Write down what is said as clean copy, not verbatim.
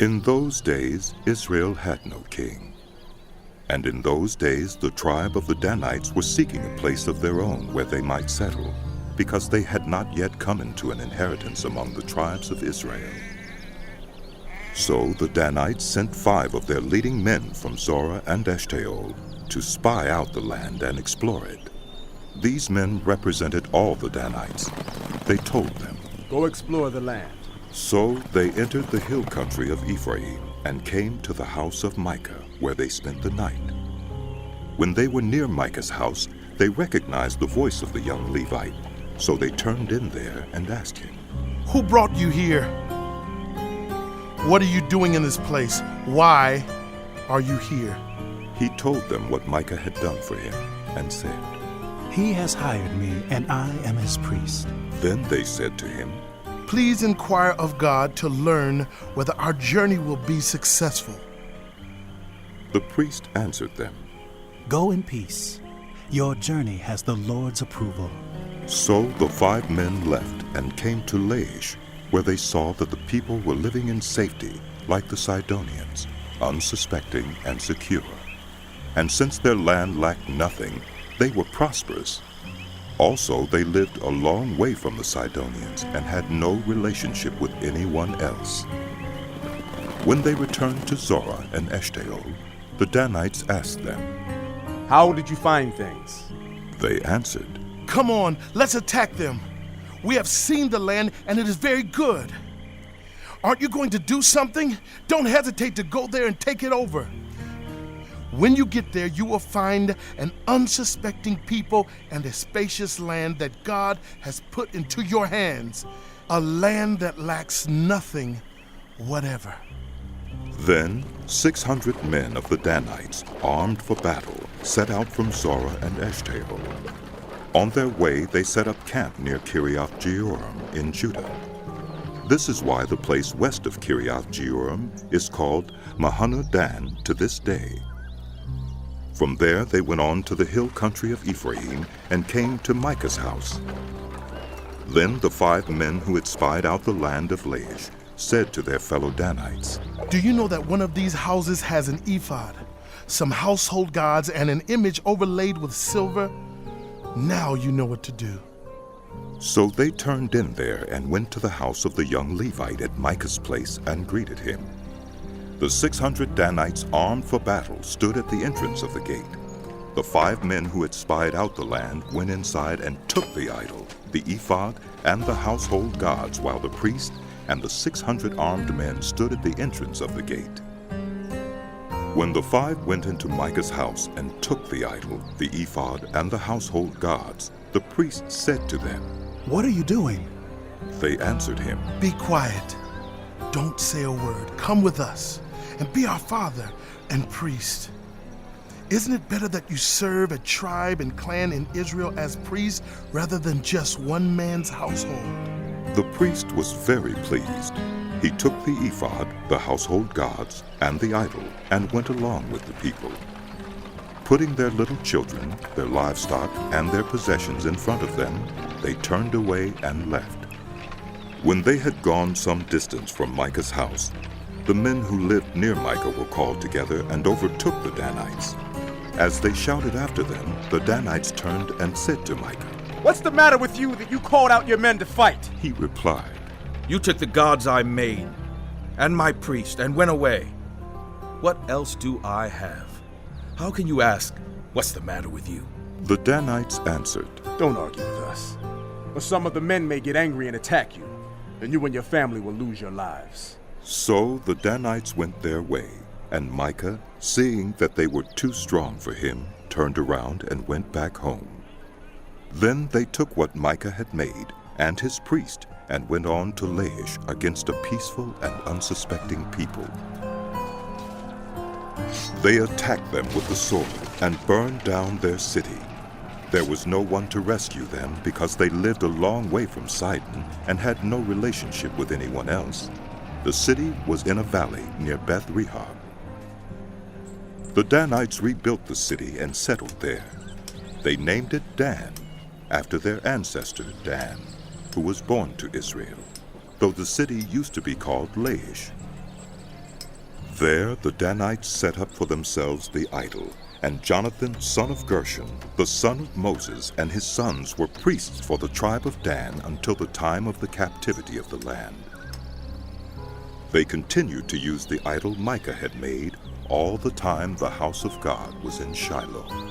In those days, Israel had no king. And in those days, the tribe of the Danites were seeking a place of their own where they might settle, because they had not yet come into an inheritance among the tribes of Israel. So the Danites sent 5 of their leading men from Zorah and Eshtaol to spy out the land and explore it. These men represented all the Danites. They told them, "Go explore the land." So they entered the hill country of Ephraim and came to the house of Micah, where they spent the night. When they were near Micah's house, they recognized the voice of the young Levite. So they turned in there and asked him, "Who brought you here? What are you doing in this place? Why are you here?" He told them what Micah had done for him and said, "He has hired me, and I am his priest." Then they said to him, "Please inquire of God to learn whether our journey will be successful." The priest answered them, "Go in peace. Your journey has the Lord's approval." So the 5 men left and came to Laish, where they saw that the people were living in safety, like the Sidonians, unsuspecting and secure. And since their land lacked nothing, they were prosperous. Also, they lived a long way from the Sidonians and had no relationship with anyone else. When they returned to Zorah and Eshtaol, the Danites asked them, "How did you find things?" They answered, "Come on, let's attack them. We have seen the land and it is very good. Aren't you going to do something? Don't hesitate to go there and take it over. When you get there, you will find an unsuspecting people and a spacious land that God has put into your hands, a land that lacks nothing whatever." Then 600 men of the Danites, armed for battle, set out from Zorah and Eshtaol. On their way, they set up camp near Kiriath-Jearim in Judah. This is why the place west of Kiriath-Jearim is called Mahaneh Dan to this day. From there, they went on to the hill country of Ephraim and came to Micah's house. Then the 5 men who had spied out the land of Laish said to their fellow Danites, "Do you know that one of these houses has an ephod, some household gods, and an image overlaid with silver? Now you know what to do." So they turned in there and went to the house of the young Levite at Micah's place and greeted him. The 600 Danites armed for battle stood at the entrance of the gate. The 5 men who had spied out the land went inside and took the idol, the ephod, and the household gods, while the priest and the 600 armed men stood at the entrance of the gate. When the 5 went into Micah's house and took the idol, the ephod, and the household gods, the priest said to them, "What are you doing?" They answered him, "Be quiet. Don't say a word. Come with us and be our father and priest. Isn't it better that you serve a tribe and clan in Israel as priests rather than just one man's household?" The priest was very pleased. He took the ephod, the household gods, and the idol, and went along with the people. Putting their little children, their livestock, and their possessions in front of them, they turned away and left. When they had gone some distance from Micah's house, the men who lived near Micah were called together and overtook the Danites. As they shouted after them, the Danites turned and said to Micah, "What's the matter with you that you called out your men to fight?" He replied, "You took the gods I made and my priest and went away. What else do I have? How can you ask, 'What's the matter with you?'" The Danites answered, "Don't argue with us, or some of the men may get angry and attack you, and you and your family will lose your lives." So the Danites went their way, and Micah, seeing that they were too strong for him, turned around and went back home. Then they took what Micah had made and his priest and went on to Laish against a peaceful and unsuspecting people. They attacked them with the sword and burned down their city. There was no one to rescue them because they lived a long way from Sidon and had no relationship with anyone else. The city was in a valley near Beth Rehob. The Danites rebuilt the city and settled there. They named it Dan, after their ancestor Dan, who was born to Israel, though the city used to be called Laish. There the Danites set up for themselves the idol, and Jonathan, son of Gershon, the son of Moses, and his sons were priests for the tribe of Dan until the time of the captivity of the land. They continued to use the idol Micah had made all the time the house of God was in Shiloh.